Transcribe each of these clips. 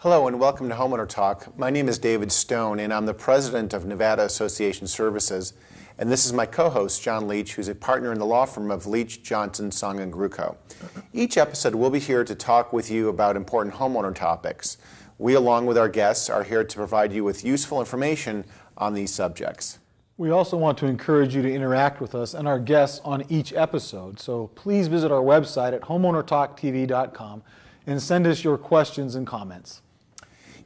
Hello and welcome to Homeowner Talk. My name is David Stone and I'm the president of Nevada Association Services. And this is my co-host, John Leach, who's a partner in the law firm of Leach, Johnson, Sung, and Gruco. Each episode we'll be here to talk with you about important homeowner topics. We, along with our guests, are here to provide you with useful information on these subjects. We also want to encourage you to interact with us and our guests on each episode. So please visit our website at homeownertalktv.com and send us your questions and comments.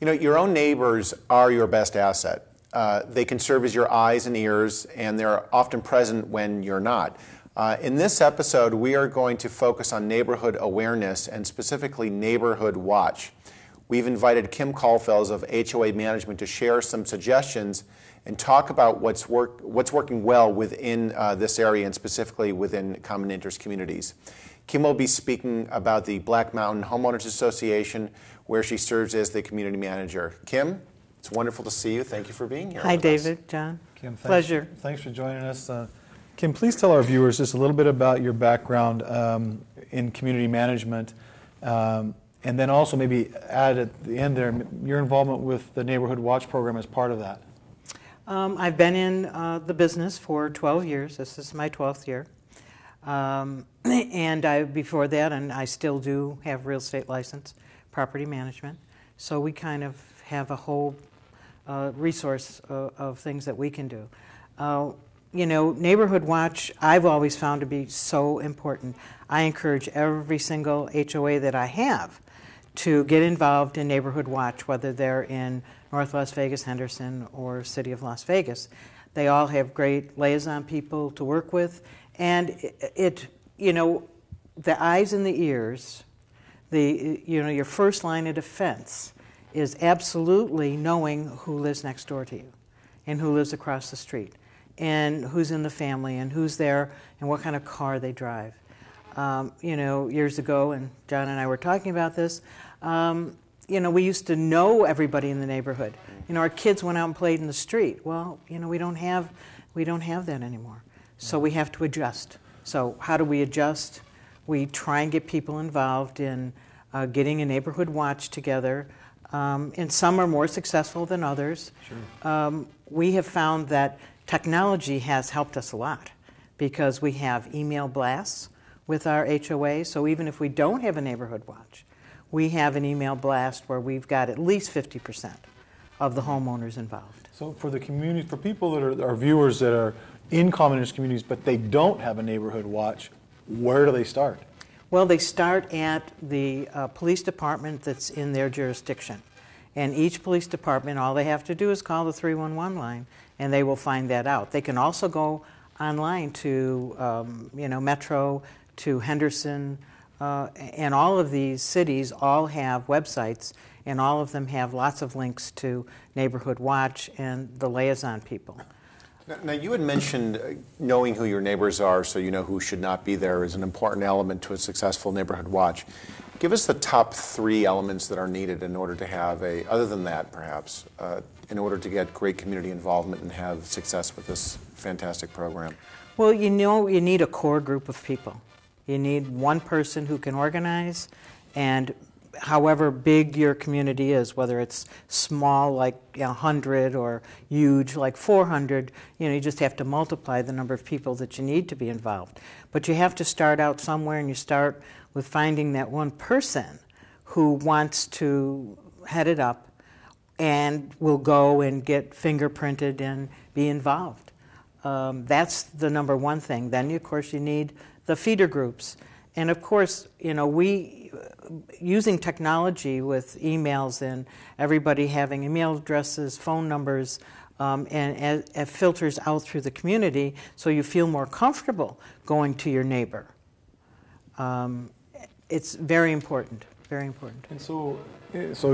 You know, your own neighbors are your best asset. They can serve as your eyes and ears, and they're often present when you're not. In this episode, we are going to focus on neighborhood awareness and specifically Neighborhood Watch. We've invited Kim Kallfelz of HOA Management to share some suggestions and talk about what's working well within this area and specifically within common interest communities. Kim will be speaking about the Black Mountain Homeowners Association, where she serves as the community manager. Kim, it's wonderful to see you. Thank you for being here. Hi, David, John. Kim, pleasure. Thanks for joining us. Kim, please tell our viewers just a little bit about your background in community management, and then also maybe add at the end there your involvement with the Neighborhood Watch program as part of that. I've been in the business for 12 years. This is my 12th year. And before that, and I still do have real estate license, property management. So we kind of have a whole resource of things that we can do. You know, Neighborhood Watch, I've always found to be so important. I encourage every single HOA that I have to get involved in Neighborhood Watch, whether they're in North Las Vegas, Henderson, or City of Las Vegas. They all have great liaison people to work with. And you know, the eyes and the ears, your first line of defense is absolutely knowing who lives next door to you and who lives across the street and who's in the family and who's there and what kind of car they drive. You know, years ago, and John and I were talking about this, you know, we used to know everybody in the neighborhood. You know, our kids went out and played in the street. Well, you know, we don't have that anymore. So we have to adjust. So how do we adjust? We try and get people involved in getting a neighborhood watch together. And some are more successful than others. Sure. We have found that technology has helped us a lot because we have email blasts with our HOA. So even if we don't have a neighborhood watch, we have an email blast where we've got at least 50% of the homeowners involved. So for the community, for people that are our viewers that are in common interest communities, but they don't have a neighborhood watch, where do they start? Well, they start at the police department that's in their jurisdiction. And each police department, all they have to do is call the 311 line, and they will find that out. They can also go online to, Metro, to Henderson, and all of these cities all have websites, and all of them have lots of links to Neighborhood Watch and the liaison people. Now, you had mentioned knowing who your neighbors are so you know who should not be there is an important element to a successful neighborhood watch. Give us the top 3 elements that are needed in order to have other than that perhaps, in order to get great community involvement and have success with this fantastic program. Well, you know, you need a core group of people. You need one person who can organize, and however big your community is, whether it's small like 100 or huge like 400, you know, you just have to multiply the number of people that you need to be involved. But you have to start out somewhere, and you start with finding that one person who wants to head it up and will go and get fingerprinted and be involved. That's the number one thing. Then, of course, you need the feeder groups. And of course, you know, using technology with emails and everybody having email addresses, phone numbers, and filters out through the community so you feel more comfortable going to your neighbor. It's very important, very important. And so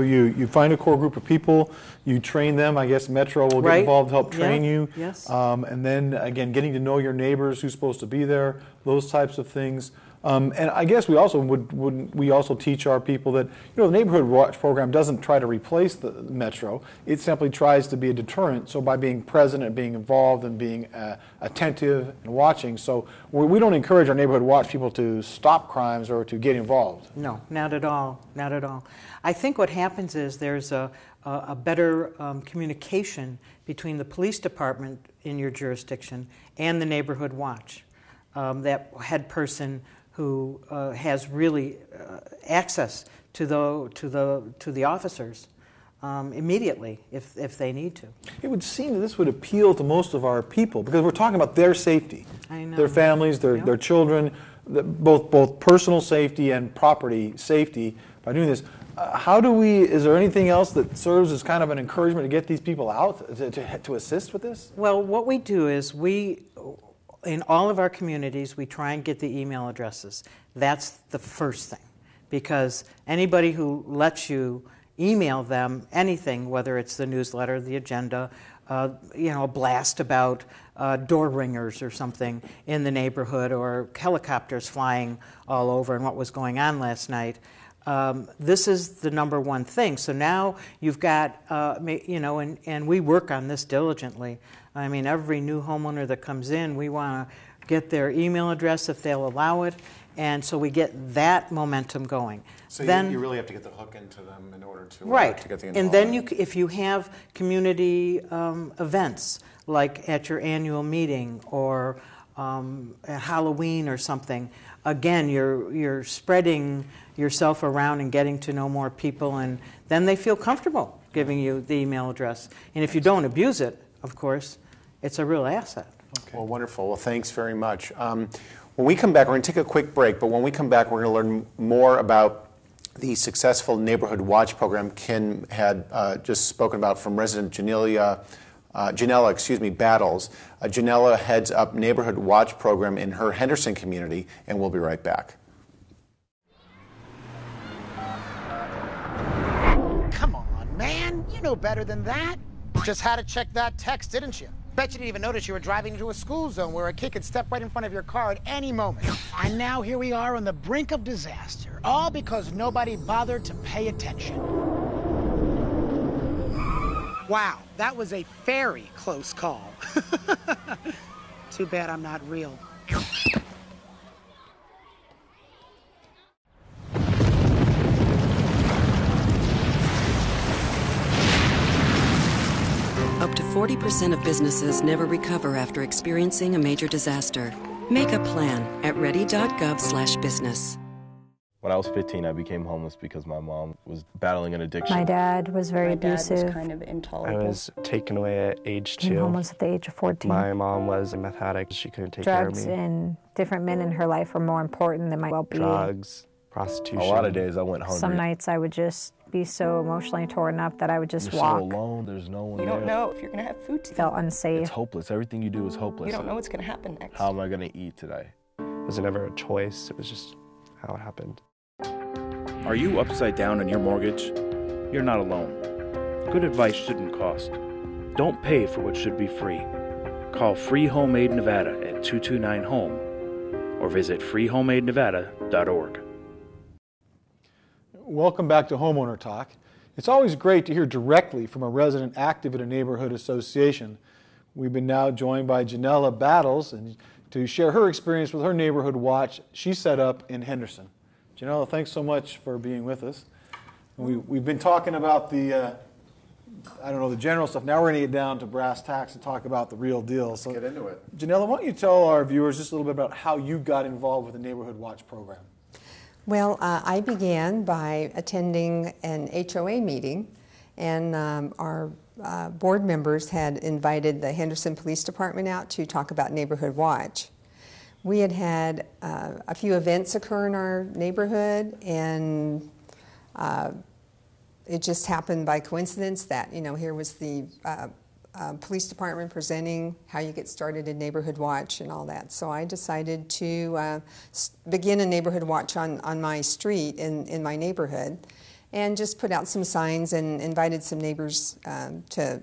you find a core group of people, you train them. I guess Metro will get involved to help train you. Yes. And then, again, getting to know your neighbors, who's supposed to be there, those types of things. And I guess we also we also teach our people that, the Neighborhood Watch program doesn't try to replace the Metro. It simply tries to be a deterrent. So by being present and being involved and being attentive and watching, so we don't encourage our Neighborhood Watch people to stop crimes or to get involved. No, not at all, not at all. I think what happens is there's a better communication between the police department in your jurisdiction and the Neighborhood Watch. That head person who has really access to the officers immediately if they need to. It would seem that this would appeal to most of our people because we're talking about their safety, I know. their families, their children, both personal safety and property safety by doing this. Is there anything else that serves as kind of an encouragement to get these people out to assist with this? Well, what we do is in all of our communities, we try and get the email addresses. That's the first thing, because anybody who lets you email them anything, whether it's the newsletter, the agenda, a blast about door ringers or something in the neighborhood, or helicopters flying all over and what was going on last night, this is the number one thing. So now you've got, and we work on this diligently. I mean, every new homeowner that comes in, we want to get their email address if they'll allow it, and so we get that momentum going. So then, you really have to get the hook into them in order to, to get the involvement. And then if you have community events, like at your annual meeting or at Halloween or something, again, you're spreading yourself around and getting to know more people, and then they feel comfortable giving you the email address. And if you don't abuse it, of course, it's a real asset. Okay. Well, wonderful. Well, thanks very much. When we come back, we're going to take a quick break, but when we come back, we're going to learn more about the successful Neighborhood Watch program Ken had just spoken about from resident Jenella, Battles. Jenella heads up Neighborhood Watch program in her Henderson community, and we'll be right back. Come on, man. You know better than that. You just had to check that text, didn't you? Bet you didn't even notice you were driving into a school zone where a kid could step right in front of your car at any moment. And now here we are on the brink of disaster, all because nobody bothered to pay attention. Wow, that was a very close call. Too bad I'm not real. Up to 40% of businesses never recover after experiencing a major disaster. Make a plan at ready.gov/business. When I was 15, I became homeless because my mom was battling an addiction. My dad was very abusive. My dad was kind of intolerable. I was taken away at age 2. Homeless at the age of 14. My mom was a meth addict. She couldn't take care of me. Drugs and different men in her life were more important than my well-being. Drugs, prostitution. A lot of days I went hungry. Some nights I would just be so emotionally torn up that I would just You're walk. so alone. There's no one You there. don't know if you're going to have food to eat. Felt unsafe. It's hopeless. Everything you do is hopeless. You don't know what's going to happen next. How am I going to eat today? It was never a choice. It was just how it happened. Are you upside down on your mortgage? You're not alone. Good advice shouldn't cost. Don't pay for what should be free. Call Free Home Aid Nevada at 229-HOME or visit freehomeaidnevada.org. Welcome back to Homeowner Talk. It's always great to hear directly from a resident active in a neighborhood association. We've been now joined by Jenella Battles and to share her experience with her Neighborhood Watch she set up in Henderson. Jenella, thanks so much for being with us. We've been talking about the general stuff. Now we're going to get down to brass tacks and talk about the real deal. So, get into it. Janella, why don't you tell our viewers just a little bit about how you got involved with the Neighborhood Watch program? Well, I began by attending an HOA meeting, and our board members had invited the Henderson Police Department out to talk about Neighborhood Watch. We had a few events occur in our neighborhood, and it just happened by coincidence that, here was the police department presenting how you get started in Neighborhood Watch and all that. So I decided to begin a Neighborhood Watch on my street in my neighborhood, and just put out some signs and invited some neighbors to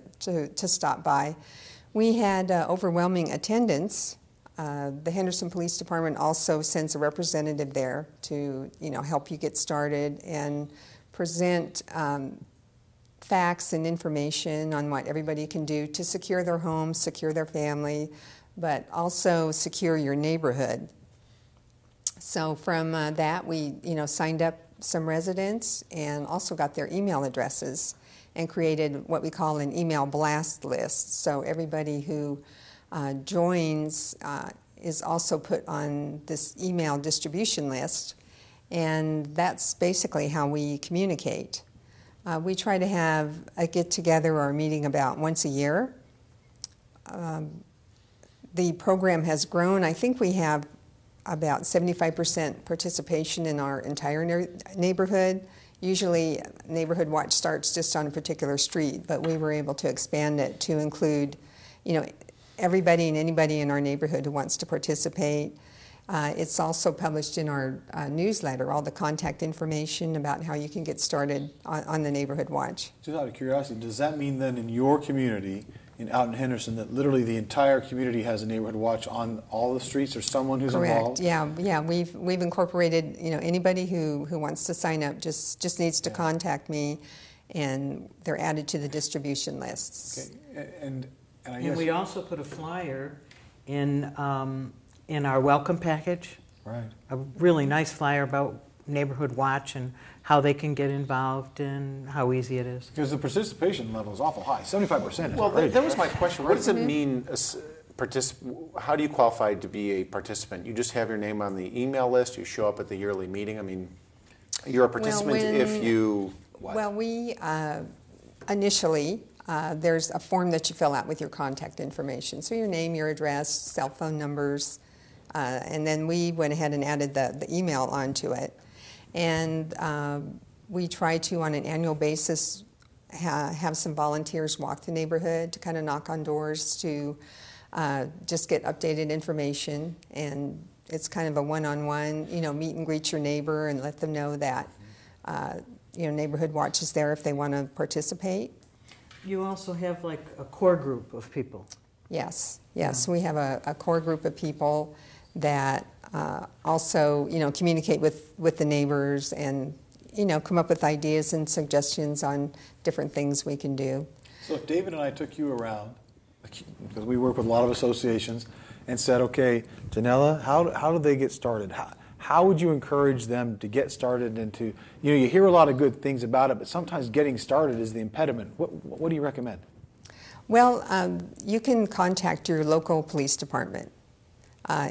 stop by. We had overwhelming attendance. The Henderson Police Department also sends a representative there to, help you get started and present facts and information on what everybody can do to secure their home, secure their family, but also secure your neighborhood. So from that, we, signed up some residents and also got their email addresses and created what we call an email blast list. So everybody who joins is also put on this email distribution list, and that's basically how we communicate. We try to have a get-together or a meeting about once a year. The program has grown. I think we have about 75% participation in our entire neighborhood. Usually Neighborhood Watch starts just on a particular street, but we were able to expand it to include, everybody and anybody in our neighborhood who wants to participate. It's also published in our newsletter, all the contact information about how you can get started on the Neighborhood Watch. Just out of curiosity, does that mean then in your community, out in Henderson, that literally the entire community has a Neighborhood Watch on all the streets, or someone who's involved? Correct. Yeah. We've incorporated. Anybody who wants to sign up just needs to contact me, and they're added to the distribution lists. Okay. And I guess and we also put a flyer in our welcome package. Right. A really nice flyer about Neighborhood Watch and how they can get involved and how easy it is. Because the participation level is awful high, 75%. Well, that was my question. What does it mean? How do you qualify to be a participant? You just have your name on the email list. You show up at the yearly meeting. I mean, you're a participant if you. What? Well, we initially there's a form that you fill out with your contact information. So your name, your address, cell phone numbers, and then we went ahead and added the email onto it. And we try to, on an annual basis, have some volunteers walk the neighborhood to kind of knock on doors to just get updated information. And it's kind of a one-on-one, meet and greet your neighbor and let them know that, Neighborhood Watch is there if they want to participate. You also have like a core group of people. Yes. We have a core group of people that also, communicate with the neighbors and, come up with ideas and suggestions on different things we can do. So if David and I took you around, because we work with a lot of associations, and said, okay, Jenella, how do they get started? How would you encourage them to get started and to, you hear a lot of good things about it, but sometimes getting started is the impediment. What do you recommend? Well, you can contact your local police department.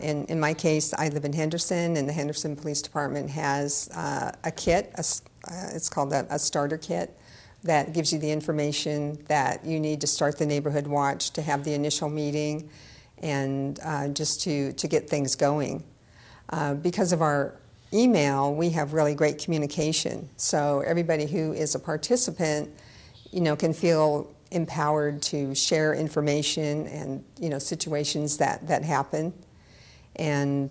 In my case, I live in Henderson, and the Henderson Police Department has a kit, it's called a starter kit, that gives you the information that you need to start the Neighborhood Watch, to have the initial meeting, and just to get things going. Because of our email, we have really great communication. So everybody who is a participant, can feel empowered to share information and, situations that happen. And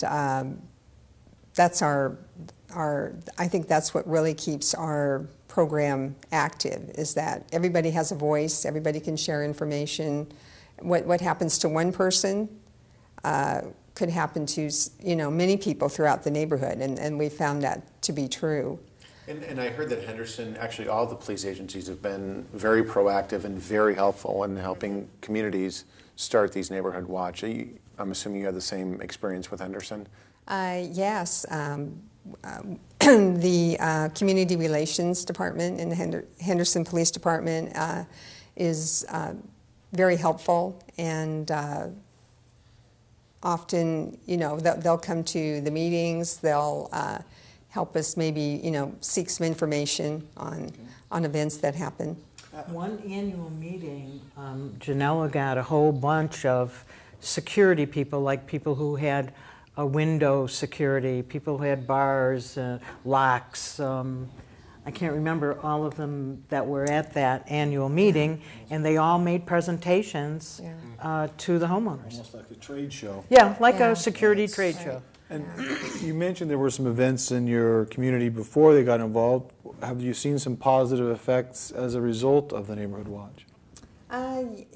that's I think that's what really keeps our program active, is that everybody has a voice, everybody can share information. What happens to one person could happen to, many people throughout the neighborhood, and we found that to be true. And I heard that Henderson, actually all the police agencies have been very proactive and very helpful in helping communities start these Neighborhood Watch. I'm assuming you had the same experience with Henderson? Yes. The Community Relations Department in the Henderson Police Department is very helpful, and often, they'll come to the meetings, they'll help us maybe, seek some information on events that happen. One annual meeting, Jenella got a whole bunch of security people, like people who had a window security, people who had bars, locks. I can't remember all of them that were at that annual meeting, and they all made presentations to the homeowners. Almost like a trade show. Yeah, like a security trade show. And you mentioned there were some events in your community before they got involved. Have you seen some positive effects as a result of the Neighborhood Watch?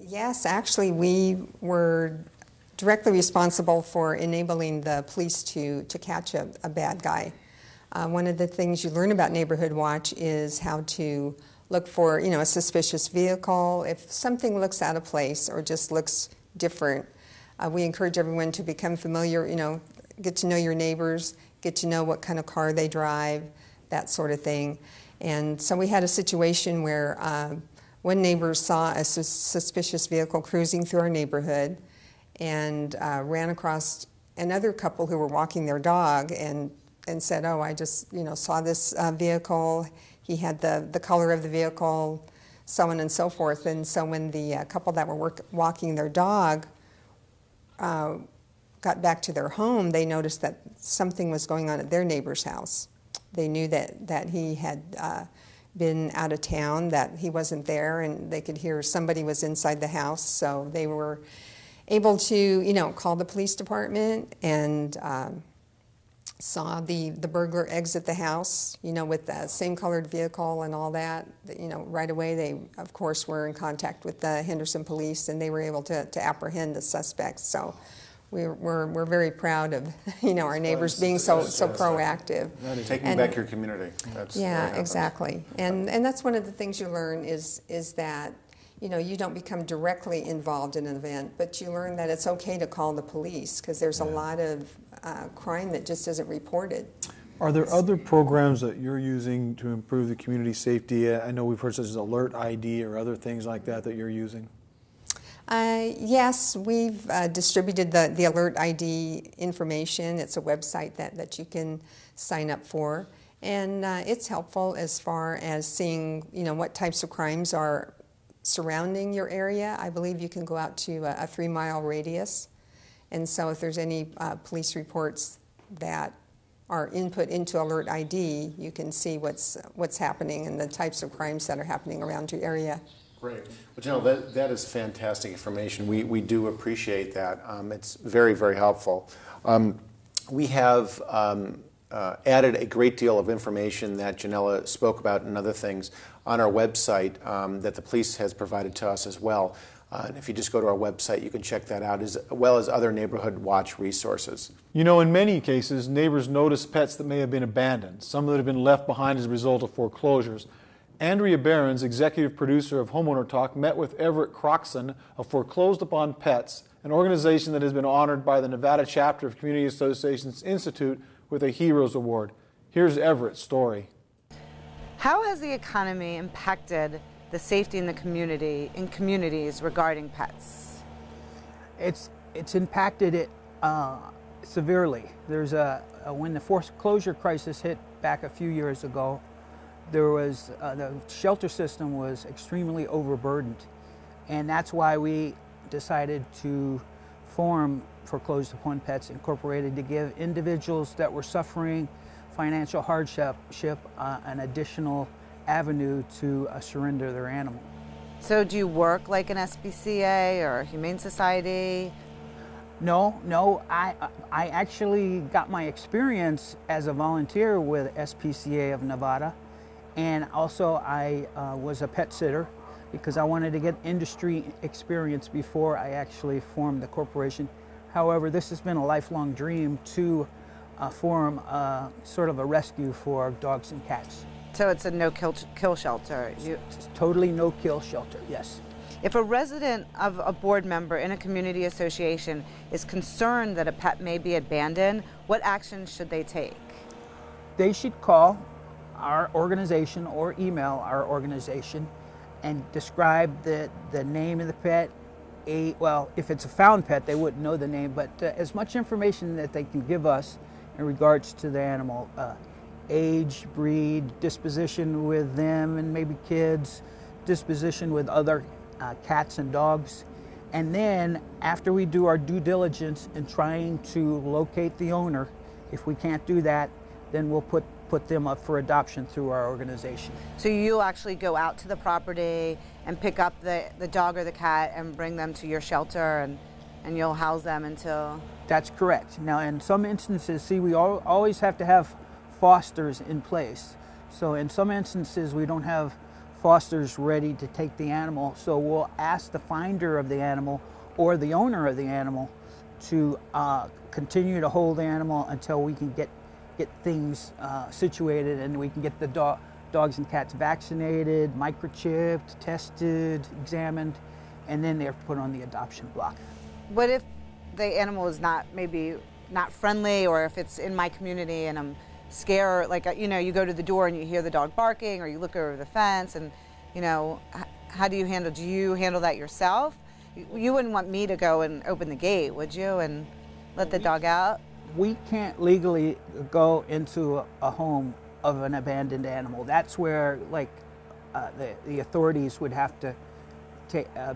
Yes, actually, we were directly responsible for enabling the police to catch a bad guy. One of the things you learn about Neighborhood Watch is how to look for, a suspicious vehicle. If something looks out of place or just looks different, we encourage everyone to become familiar, get to know your neighbors, get to know what kind of car they drive, that sort of thing. And so we had a situation where one neighbor saw a suspicious vehicle cruising through our neighborhood and ran across another couple who were walking their dog and said, oh, I just saw this vehicle. He had the color of the vehicle, so on and so forth. And so when the couple that were walking their dog got back to their home, they noticed that something was going on at their neighbor's house. They knew that he had been out of town, that he wasn't there, and they could hear somebody was inside the house. So they were able to, call the police department and saw the burglar exit the house, with the same colored vehicle and all that. Right away they, of course, were in contact with the Henderson police, and they were able to apprehend the suspects. So we're very proud of our neighbors being so proactive. Taking back your community. That's exactly. And that's one of the things you learn is that you don't become directly involved in an event, but you learn that it's okay to call the police because there's a lot of crime that just isn't reported. Are there other programs that you're using to improve the community safety? I know we've heard such as Alert ID or other things like that you're using. Yes, we've distributed the Alert ID information. It's a website that you can sign up for, and it's helpful as far as seeing what types of crimes are surrounding your area. I believe you can go out to a 3-mile radius, and so if there's any police reports that are input into Alert ID, you can see what's happening and the types of crimes that are happening around your area. Great. Well, that is fantastic information. We do appreciate that. It's very, very helpful. We have added a great deal of information that Jenella spoke about and other things on our website that the police has provided to us as well. And if you just go to our website, you can check that out, as well as other Neighborhood Watch resources. In many cases, neighbors notice pets that may have been abandoned, some that have been left behind as a result of foreclosures. Andrea Behrens, executive producer of Homeowner Talk, met with Everett Croxson of Foreclosed Upon Pets, an organization that has been honored by the Nevada chapter of Community Associations Institute with a Heroes Award. Here's Everett's story. How has the economy impacted the safety in communities regarding pets? It's impacted it severely. There's when the foreclosure crisis hit back a few years ago, there was the shelter system was extremely overburdened, and that's why we decided to form Foreclosed Upon Pets Incorporated to give individuals that were suffering financial hardship an additional avenue to surrender their animal. So do you work like an SPCA or a Humane Society? No, I actually got my experience as a volunteer with SPCA of Nevada, and also I was a pet sitter because I wanted to get industry experience before I actually formed the corporation. However, this has been a lifelong dream to form sort of a rescue for dogs and cats. So it's a no-kill shelter? It's totally no-kill shelter, yes. If a resident of a board member in a community association is concerned that a pet may be abandoned, what action should they take? They should call our organization or email our organization and describe the name of the pet. Well, if it's a found pet, they wouldn't know the name, but as much information that they can give us in regards to the animal, age, breed, disposition with them and maybe kids, disposition with other cats and dogs. And then after we do our due diligence in trying to locate the owner, if we can't do that, then we'll put them up for adoption through our organization. So you'll actually go out to the property and pick up the dog or the cat and bring them to your shelter, and you'll house them until... That's correct. Now in some instances, see, we always have to have fosters in place. So in some instances we don't have fosters ready to take the animal, so we'll ask the finder of the animal or the owner of the animal to continue to hold the animal until we can get things situated, and we can get the dogs and cats vaccinated, microchipped, tested, examined, and then they're put on the adoption block. What if the animal is maybe not friendly, or if it's in my community and I'm scared, like, you know, you go to the door and you hear the dog barking, or you look over the fence, and, you know, how do you handle that yourself? You wouldn't want me to go and open the gate, would you, and let the dog out? We can't legally go into a home of an abandoned animal. That's where, like, the authorities would have to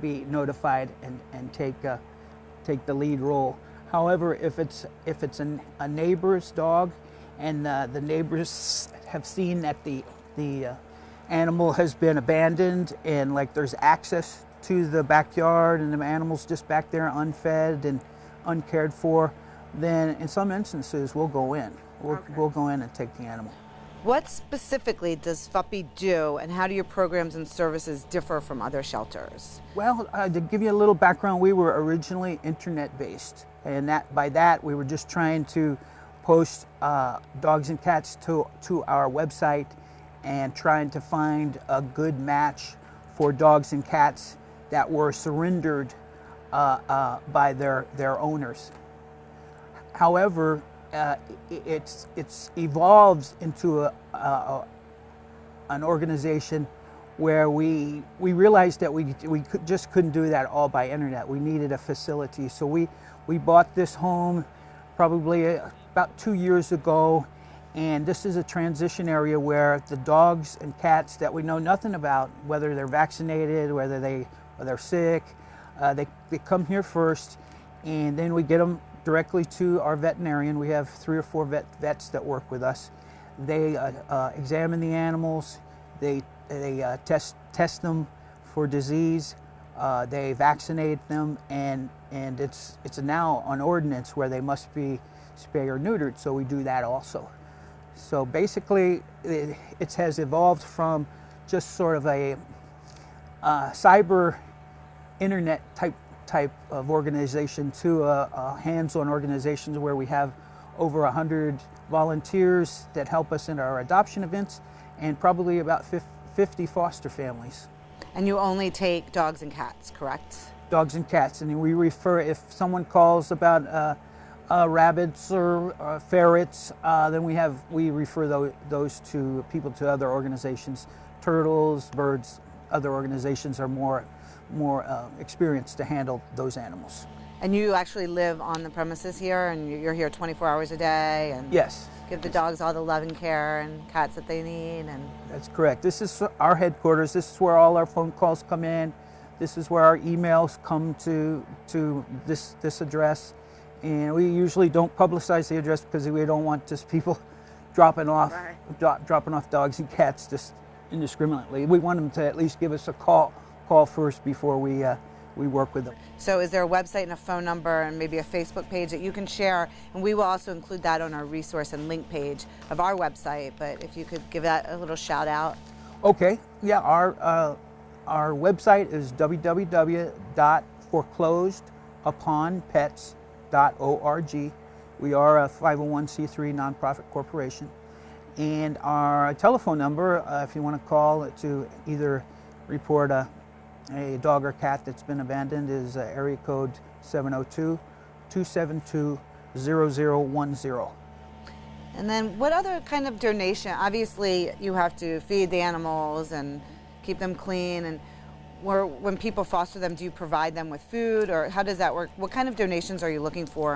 be notified and take the lead role. However, if it's a neighbor's dog, and the neighbors have seen that the animal has been abandoned, and like there's access to the backyard, and the animal's just back there unfed and uncared for, then in some instances we'll go in. We'll go in and take the animal. What specifically does FUPI do, and how do your programs and services differ from other shelters? Well, to give you a little background, we were originally internet-based, and by that we were just trying to post dogs and cats to our website and trying to find a good match for dogs and cats that were surrendered by their owners. However, it's evolved into an organization where we realized that we just couldn't do that all by internet. We needed a facility, so we bought this home probably about 2 years ago, and this is a transition area where the dogs and cats that we know nothing about, whether they're vaccinated, whether they're sick, they come here first, and then we get them directly to our veterinarian. We have 3 or 4 vets that work with us. They examine the animals, they test them for disease, they vaccinate them, and it's now an ordinance where they must be spay or neutered, so we do that also. So basically it has evolved from just sort of a cyber internet type of organization to a hands-on organization where we have over 100 volunteers that help us in our adoption events, and probably about 50 foster families. And you only take dogs and cats, correct? Dogs and cats, and we refer, if someone calls about rabbits or ferrets, then we refer those to people, to other organizations. Turtles, birds, other organizations are more experienced to handle those animals. And you actually live on the premises here, and you're here 24 hours a day, and yes, give the dogs all the love and care and cats that they need. And that's correct. This is our headquarters. This is where all our phone calls come in. This is where our emails come to this address. And we usually don't publicize the address because we don't want just people dropping off dogs and cats just indiscriminately. We want them to at least give us a call first before we work with them. So is there a website and a phone number and maybe a Facebook page that you can share? And we will also include that on our resource and link page of our website, but if you could give that a little shout out. Okay, yeah, our website is www.forecloseduponpets.org. We are a 501c3 nonprofit corporation. And our telephone number, if you want to call to either report a dog or cat that's been abandoned, is area code 702-272-0010. And then what other kind of donation? Obviously you have to feed the animals and keep them clean, and when people foster them, do you provide them with food, or how does that work? What kind of donations are you looking for?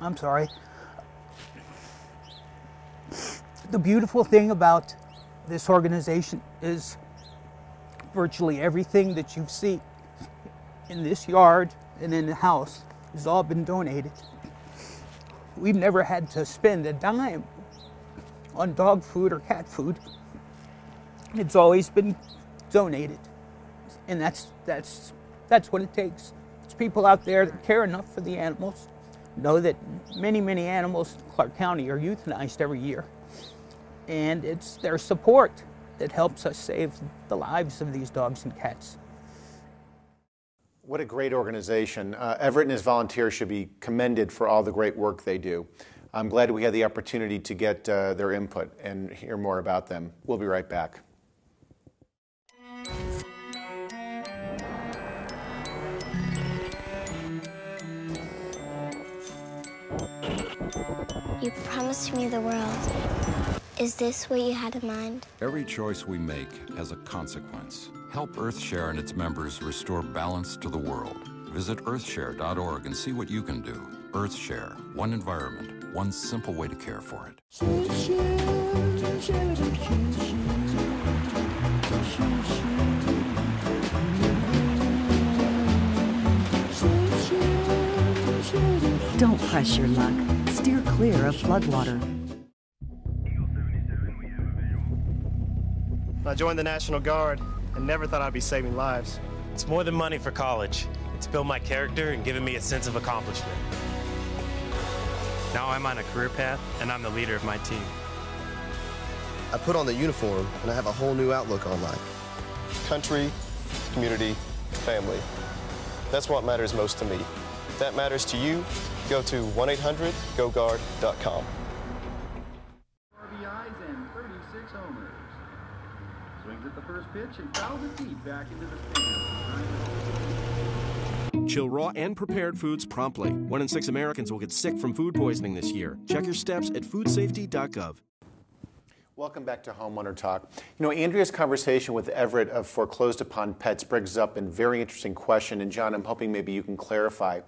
I'm sorry. The beautiful thing about this organization is virtually everything that you see in this yard and in the house has all been donated. We've never had to spend a dime on dog food or cat food. It's always been donated, and that's what it takes. It's people out there that care enough for the animals, know that many animals in Clark County are euthanized every year, and it's their support that helps us save the lives of these dogs and cats. What a great organization. Everett and his volunteers should be commended for all the great work they do. I'm glad we had the opportunity to get their input and hear more about them. We'll be right back. You promised me the world. Is this what you had in mind? Every choice we make has a consequence. Help EarthShare and its members restore balance to the world. Visit earthshare.org and see what you can do. EarthShare, one environment, one simple way to care for it. Don't press your luck. Steer clear of floodwater. I joined the National Guard and never thought I'd be saving lives. It's more than money for college. It's built my character and given me a sense of accomplishment. Now I'm on a career path and I'm the leader of my team. I put on the uniform and I have a whole new outlook on life. Country, community, family. That's what matters most to me. If that matters to you, go to 1-800-GO-GUARD.com. RBIs and 36 homers. Swings at the first pitch and fouls it deep back into the stands. Chill raw and prepared foods promptly. 1 in 6 Americans will get sick from food poisoning this year. Check your steps at foodsafety.gov. Welcome back to Homeowner Talk. You know, Andrea's conversation with Everett of Foreclosed Upon Pets brings up a very interesting question, and John, I'm hoping maybe you can clarify.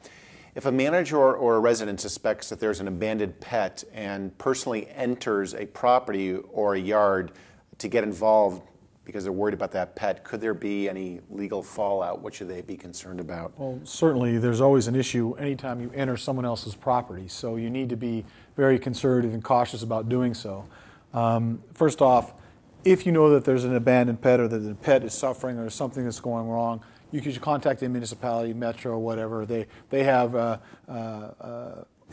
If a manager or a resident suspects that there's an abandoned pet and personally enters a property or a yard to get involved because they're worried about that pet, could there be any legal fallout? What should they be concerned about? Well, certainly there's always an issue anytime you enter someone else's property, so you need to be very conservative and cautious about doing so. First off, if you know that there's an abandoned pet or that the pet is suffering or something that's going wrong, you should contact the municipality, Metro, whatever. They have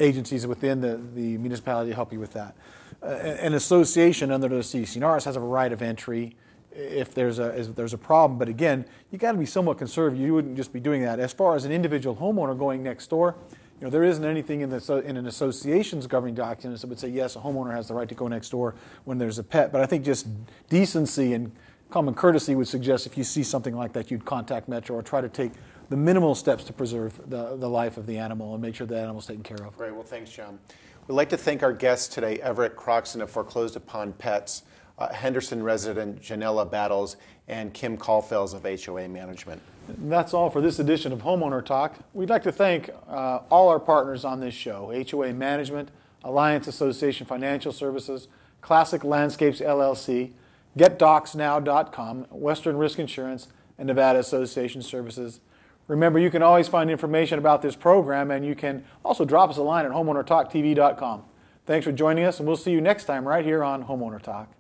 agencies within the municipality to help you with that. An association under the CCNRs has a right of entry if there's a problem. But again, you got to be somewhat conservative. You wouldn't just be doing that. As far as an individual homeowner going next door, you know, there isn't anything in an association's governing documents that would say, yes, a homeowner has the right to go next door when there's a pet. But I think just decency and common courtesy would suggest if you see something like that, you'd contact Metro or try to take the minimal steps to preserve the life of the animal and make sure the animal's taken care of. Great. Well, thanks, John. We'd like to thank our guests today, Everett Croxton of Foreclosed Upon Pets, Henderson resident Jenella Battles, and Kim Kallfelz of HOA Management. And that's all for this edition of Homeowner Talk. We'd like to thank all our partners on this show: HOA Management, Alliance Association Financial Services, Classic Landscapes LLC, GetDocsNow.com, Western Risk Insurance, and Nevada Association Services. Remember, you can always find information about this program, and you can also drop us a line at homeownertalktv.com. Thanks for joining us, and we'll see you next time right here on Homeowner Talk.